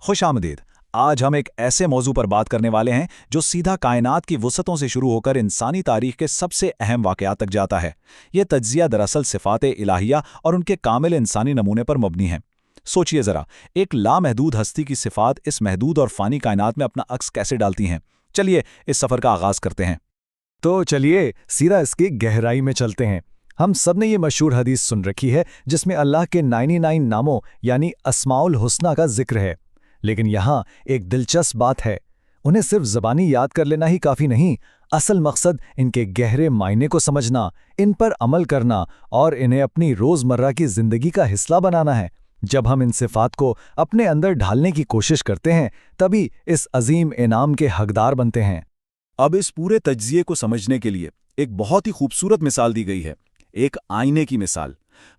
खुश आमदीद। आज हम एक ऐसे मौजू पर बात करने वाले हैं जो सीधा कायनात की वुसअतों से शुरू होकर इंसानी तारीख के सबसे अहम वाक़यात तक जाता है। ये तज्ज़िया दरअसल सिफ़ात इलाहिया और उनके कामिल इंसानी नमूने पर मबनी है। सोचिए ज़रा, एक लामहदूद हस्ती की सिफ़ात इस महदूद और फ़ानी कायनात में अपना अक्स कैसे डालती हैं। चलिए इस सफ़र का आगाज़ करते हैं। तो चलिए सीधा इसकी गहराई में चलते हैं। हम सब ने ये मशहूर हदीस सुन रखी है जिसमें अल्लाह के 99 नामों यानी अस्माउल हुस्ना का जिक्र है। लेकिन यहाँ एक दिलचस्प बात है, उन्हें सिर्फ ज़बानी याद कर लेना ही काफ़ी नहीं, असल मकसद इनके गहरे मायने को समझना, इन पर अमल करना और इन्हें अपनी रोज़मर्रा की ज़िंदगी का हिस्सा बनाना है। जब हम इन सिफ़ात को अपने अंदर ढालने की कोशिश करते हैं तभी इस अजीम इनाम के हकदार बनते हैं। अब इस पूरे तज्ज़िये को समझने के लिए एक बहुत ही खूबसूरत मिसाल दी गई है, एक आईने की मिसाल।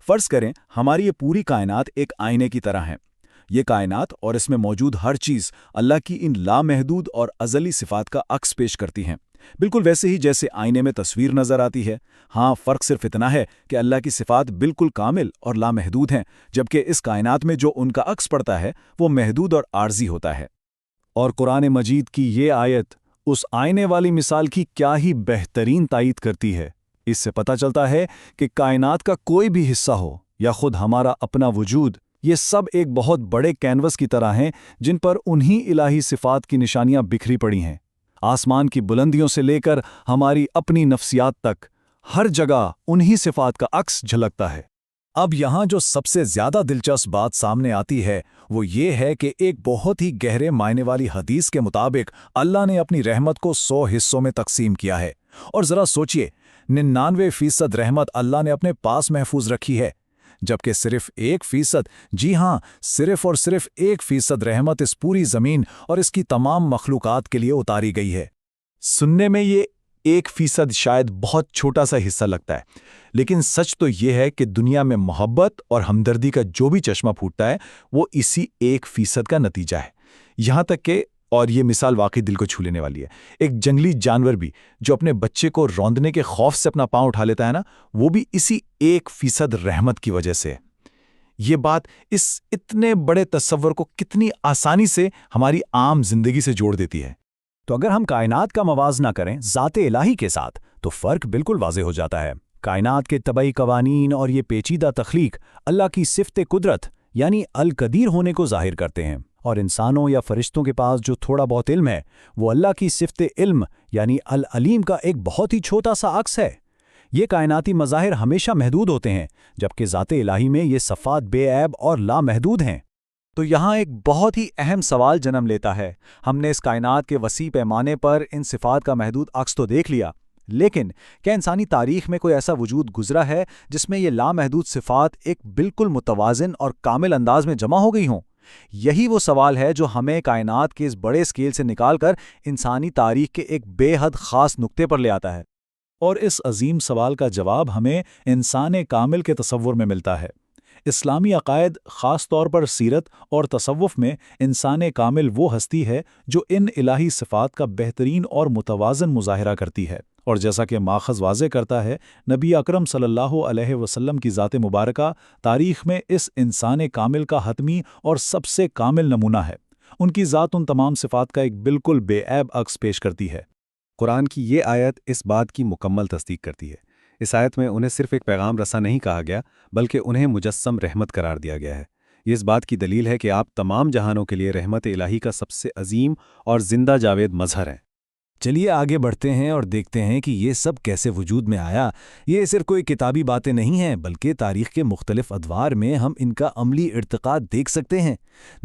फ़र्ज़ करें हमारी ये पूरी कायनात एक आईने की तरह है। ये कायनात और इसमें मौजूद हर चीज़ अल्लाह की इन लामहदूद और अज़ली सिफ़ात का अक्स पेश करती हैं, बिल्कुल वैसे ही जैसे आईने में तस्वीर नज़र आती है। हाँ, फ़र्क सिर्फ इतना है कि अल्लाह की सिफ़ात बिल्कुल कामिल और लामहदूद हैं, जबकि इस कायनात में जो उनका अक्स पड़ता है वो महदूद और आर्जी होता है। और कुरान मजीद की ये आयत उस आईने वाली मिसाल की क्या ही बेहतरीन तायीद करती है। इससे पता चलता है कि कायनात का कोई भी हिस्सा हो या खुद हमारा अपना वजूद, ये सब एक बहुत बड़े कैनवस की तरह हैं जिन पर उन्हीं इलाही सिफ़ात की निशानियां बिखरी पड़ी हैं। आसमान की बुलंदियों से लेकर हमारी अपनी नफ्सियात तक हर जगह उन्हीं सिफ़ात का अक्स झलकता है। अब यहाँ जो सबसे ज़्यादा दिलचस्प बात सामने आती है वो ये है कि एक बहुत ही गहरे मायने वाली हदीस के मुताबिक अल्लाह ने अपनी रहमत को 100 हिस्सों में तकसीम किया है। और ज़रा सोचिए, 99% रहमत अल्लाह ने अपने पास महफूज रखी है, जबकि सिर्फ 1%, जी हाँ, सिर्फ और सिर्फ 1% रहमत इस पूरी ज़मीन और इसकी तमाम मखलूक़ात के लिए उतारी गई है। सुनने में ये 1% शायद बहुत छोटा सा हिस्सा लगता है, लेकिन सच तो ये है कि दुनिया में मोहब्बत और हमदर्दी का जो भी चश्मा फूटता है वो इसी 1% का नतीजा है। यहाँ तक कि, और ये मिसाल वाकई दिल को छू लेने वाली है, एक जंगली जानवर भी जो अपने बच्चे को रौंदने के खौफ से अपना पांव उठा लेता है ना, वो भी इसी 1% रहमत की वजह से। ये बात इस इतने बड़े तस्वर को कितनी आसानी से हमारी आम जिंदगी से जोड़ देती है। तो अगर हम कायनात का मवाजना करें ज़ाते इलाही के साथ तो फ़र्क बिल्कुल वाज़े हो जाता है। कायनात के तबई कवानीन और ये पेचीदा तख्लीक अल्लाह की सिफ़्त कुदरत यानी अल कदीर होने को ज़ाहिर करते हैं, और इंसानों या फरिश्तों के पास जो थोड़ा बहुत इल्म है वो अल्लाह की सिफ़्त इल्म यानी अल अलीम का एक बहुत ही छोटा सा अक्स है। ये कायनाती मज़ाहिर हमेशा महदूद होते हैं, जबकि ज़ाते इलाही में ये सफ़ात बेऐब और लामहदूद हैं। तो यहाँ एक बहुत ही अहम सवाल जन्म लेता है। हमने इस कायनात के वसी पैमाने पर इन सिफ़ात का महदूद अक्स तो देख लिया, लेकिन क्या इंसानी तारीख़ में कोई ऐसा वजूद गुजरा है जिसमें ये लामहदूद सिफ़ात एक बिल्कुल मुतवाज़िन और कामिल अंदाज में जमा हो गई हों? यही वो सवाल है जो हमें कायनात के इस बड़े स्केल से निकालकर इंसानी तारीख़ के एक बेहद ख़ास नुक्ते पर ले आता है। और इस अजीम सवाल का जवाब हमें इंसान कामिल के तसव्वुर में मिलता है। इस्लामी अक़ायद ख़ास तौर पर सीरत और तसव्वुफ़ में इंसान कामिल वो हस्ती है जो इन इलाही सिफ़ात का बेहतरीन और मुतवाज़न मुज़ाहिरा करती है, और जैसा कि माख़ज़ वाज़े करता है, नबी अकरम सल्लल्लाहु अलैहि वसल्लम की ज़ात मुबारका तारीख़ में इस इंसान कामिल का हतमी और सबसे कामिल नमूना है। उनकी ज़ात उन तमाम सिफ़ात का एक बिल्कुल बेऐब अक्स पेश करती है। कुरान की ये आयत इस बात की मुकम्मल तस्दीक करती है। इस आयत में उन्हें सिर्फ एक पैगाम रसा नहीं कहा गया, बल्कि उन्हें मुजस्सम रहमत करार दिया गया है। ये इस बात की दलील है कि आप तमाम जहानों के लिए रहमत इलाही का सबसे अजीम और जिंदा जावेद मजहर हैं। चलिए आगे बढ़ते हैं और देखते हैं कि ये सब कैसे वजूद में आया। ये सिर्फ कोई किताबी बातें नहीं हैं, बल्कि तारीख़ के मुख्तलिफ अदवार में हम इनका अमली इर्तिक़ा देख सकते हैं।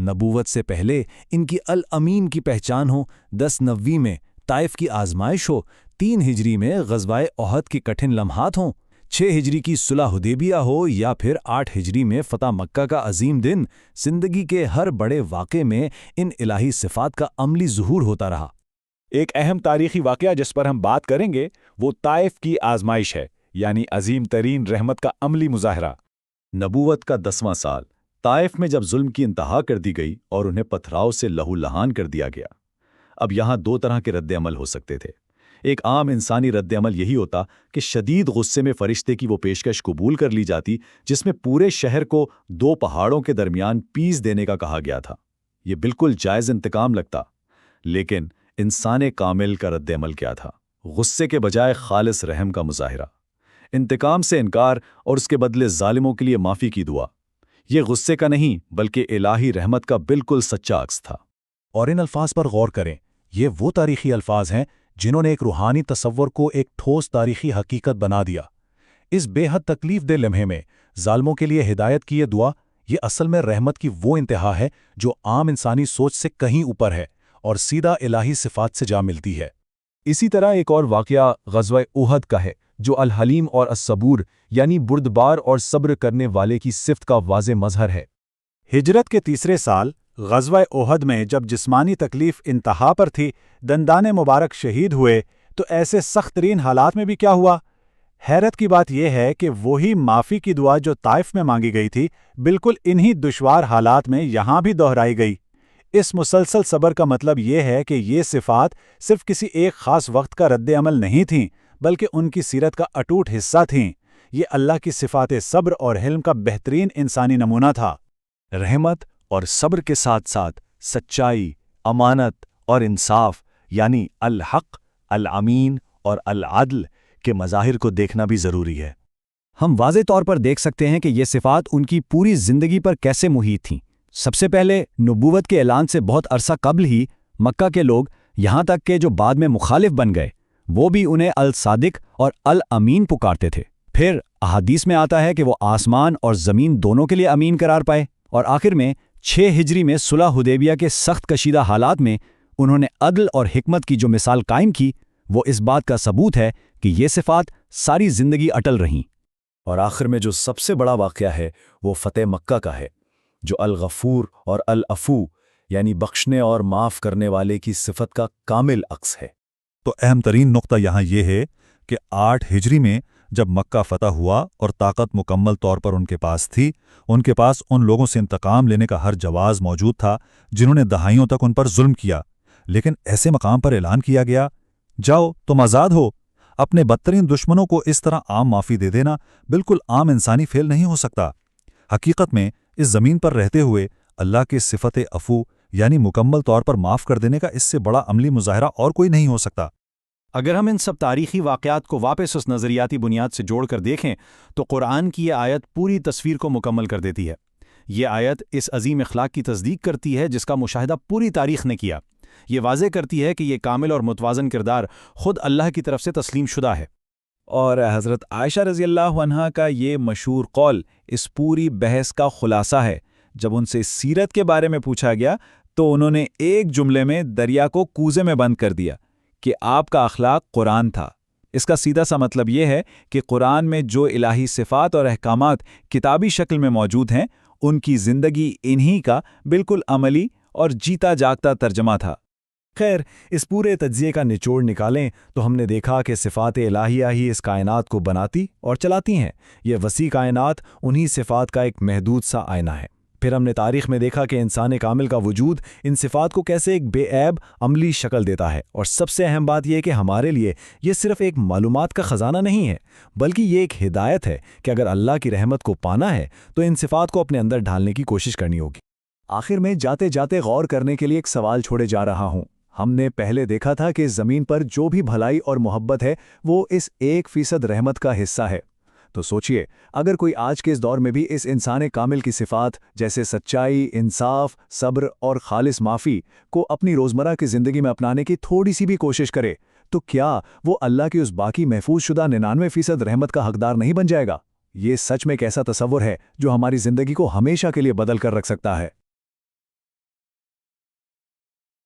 नबूवत से पहले इनकी अल अमीन की पहचान हो, 10 नबी में ताइफ की आजमाइश हो, 3 हिजरी में ग़ज़वाए ओहद की कठिन लम्हात हों, 6 हिजरी की सुलह हुदैबिया हो, या फिर 8 हिजरी में फ़तह मक्का का अजीम दिन, ज़िंदगी के हर बड़े वाक़े में इन इलाही सिफ़ात का अमली ज़ुहूर होता रहा। एक अहम तारीख़ी वाक़या जिस पर हम बात करेंगे वो ताइफ की आजमाइश है, यानी अजीम तरीन रहमत का अमली मुज़ाहरा। नबूवत का 10वां साल ताइफ में जब जुल्म की इंतहा कर दी गई और उन्हें पथराव से लहूलुहान कर दिया गया। अब यहाँ 2 तरह के रद्द अमल हो सकते थे। एक आम इंसानी रद्द अमल यही होता कि शदीद गुस्से में फरिश्ते की वो पेशकश कबूल कर ली जाती जिसमें पूरे शहर को 2 पहाड़ों के दरमियान पीस देने का कहा गया था। یہ بالکل جائز انتقام لگتا، لیکن انسان کامل کا رد عمل کیا تھا؟ غصے کے بجائے خالص رحم کا مظاہرہ، انتقام سے انکار اور اس کے بدلے ظالموں کے لیے معافی کی دعا۔ یہ غصے کا نہیں بلکہ الہی رحمت کا بالکل سچا عکس تھا۔ اور ان الفاظ پر غور کریں، یہ وہ تاریخی الفاظ ہیں جنہوں نے ایک روحانی تصور کو ایک ٹھوس تاریخی حقیقت بنا دیا۔ اس بے حد تکلیف دہ لمحے میں ظالموں کے لیے ہدایت کی یہ دعا، یہ اصل میں رحمت کی وہ انتہا ہے جو عام انسانی سوچ سے کہیں اوپر ہے اور سیدھا الہی صفات سے جا ملتی ہے۔ اسی طرح ایک اور واقعہ غزوہ احد کا ہے، جو الحلیم اور الصبور یعنی بردبار اور صبر کرنے والے کی صفت کا واضح مظہر ہے۔ ہجرت کے تیسرے سال غزوہ احد میں جب جسمانی تکلیف انتہا پر تھی، دندان مبارک شہید ہوئے، تو ایسے سخت ترین حالات میں بھی کیا ہوا؟ حیرت کی بات یہ ہے کہ وہی معافی کی دعا جو طائف میں مانگی گئی تھی، بالکل انہی دشوار حالات میں یہاں بھی دہرائی گئی۔ اس مسلسل صبر کا مطلب یہ ہے کہ یہ صفات صرف کسی ایک خاص وقت کا رد عمل نہیں تھیں، بلکہ ان کی سیرت کا اٹوٹ حصہ تھیں۔ یہ اللہ کی صفات صبر اور حلم کا بہترین انسانی نمونہ تھا۔ رحمت اور صبر کے ساتھ ساتھ سچائی، امانت اور انصاف یعنی الحق، الامین اور العدل کے مظاہر کو دیکھنا بھی ضروری ہے۔ ہم واضح طور پر دیکھ سکتے ہیں کہ یہ صفات ان کی پوری زندگی پر کیسے محیط تھیں۔ سب سے پہلے نبوت کے اعلان سے بہت عرصہ قبل ہی مکہ کے لوگ، یہاں تک کہ جو بعد میں مخالف بن گئے، وہ بھی انہیں الصادق اور الامین پکارتے تھے۔ پھر احادیث میں آتا ہے کہ وہ آسمان اور زمین دونوں کے لیے امین قرار پائے، اور آخر میں 6 ہجری میں صلح حدیبیہ کے سخت کشیدہ حالات میں انہوں نے عدل اور حکمت کی جو مثال قائم کی، وہ اس بات کا ثبوت ہے کہ یہ صفات ساری زندگی اٹل رہیں۔ اور آخر میں جو سب سے بڑا واقعہ ہے وہ فتح مکہ کا ہے، جو الغفور اور العفو یعنی بخشنے اور معاف کرنے والے کی صفت کا کامل عکس ہے۔ تو اہم ترین نقطہ یہاں یہ ہے کہ 8 ہجری میں جب مکہ فتح ہوا اور طاقت مکمل طور پر ان کے پاس تھی، ان کے پاس ان لوگوں سے انتقام لینے کا ہر جواز موجود تھا جنہوں نے دہائیوں تک ان پر ظلم کیا، لیکن ایسے مقام پر اعلان کیا گیا، جاؤ تم آزاد ہو۔ اپنے بدترین دشمنوں کو اس طرح عام معافی دے دینا بالکل عام انسانی فعل نہیں ہو سکتا۔ حقیقت میں اس زمین پر رہتے ہوئے اللہ کے صفت عفو یعنی مکمل طور پر معاف کر دینے کا اس سے بڑا عملی مظاہرہ اور کوئی نہیں ہو سکتا۔ اگر ہم ان سب تاریخی واقعات کو واپس اس نظریاتی بنیاد سے جوڑ کر دیکھیں تو قرآن کی یہ آیت پوری تصویر کو مکمل کر دیتی ہے۔ یہ آیت اس عظیم اخلاق کی تصدیق کرتی ہے جس کا مشاہدہ پوری تاریخ نے کیا۔ یہ واضح کرتی ہے کہ یہ کامل اور متوازن کردار خود اللہ کی طرف سے تسلیم شدہ ہے۔ اور حضرت عائشہ رضی اللہ عنہا کا یہ مشہور قول اس پوری بحث کا خلاصہ ہے۔ جب ان سے سیرت کے بارے میں پوچھا گیا تو انہوں نے ایک جملے میں دریا کو کوزے میں بند کر دیا کہ آپ کا اخلاق قرآن تھا۔ اس کا سیدھا سا مطلب یہ ہے کہ قرآن میں جو الہی صفات اور احکامات کتابی شکل میں موجود ہیں، ان کی زندگی انہی کا بالکل عملی اور جیتا جاگتا ترجمہ تھا۔ خیر، اس پورے تجزیے کا نچوڑ نکالیں تو ہم نے دیکھا کہ صفات الہیہ ہی اس کائنات کو بناتی اور چلاتی ہیں۔ یہ وسیع کائنات انہی صفات کا ایک محدود سا آئینہ ہے۔ پھر ہم نے تاریخ میں دیکھا کہ انسان کامل کا وجود ان صفات کو کیسے ایک بے عیب عملی شکل دیتا ہے، اور سب سے اہم بات یہ کہ ہمارے لیے یہ صرف ایک معلومات کا خزانہ نہیں ہے، بلکہ یہ ایک ہدایت ہے کہ اگر اللہ کی رحمت کو پانا ہے تو ان صفات کو اپنے اندر ڈھالنے کی کوشش کرنی ہوگی۔ آخر میں جاتے جاتے غور کرنے کے لیے ایک سوال چھوڑے جا رہا ہوں۔ ہم نے پہلے دیکھا تھا کہ زمین پر جو بھی بھلائی اور محبت ہے وہ اس 1% رحمت کا حصہ ہے۔ تو سوچئے، اگر کوئی آج کے اس دور میں بھی اس انسان کامل کی صفات جیسے سچائی، انصاف، صبر اور خالص معافی کو اپنی روزمرہ کی زندگی میں اپنانے کی تھوڑی سی بھی کوشش کرے، تو کیا وہ اللہ کی اس باقی محفوظ شدہ 99% رحمت کا حقدار نہیں بن جائے گا؟ یہ سچ میں ایک ایسا تصور ہے جو ہماری زندگی کو ہمیشہ کے لیے بدل کر رکھ سکتا ہے۔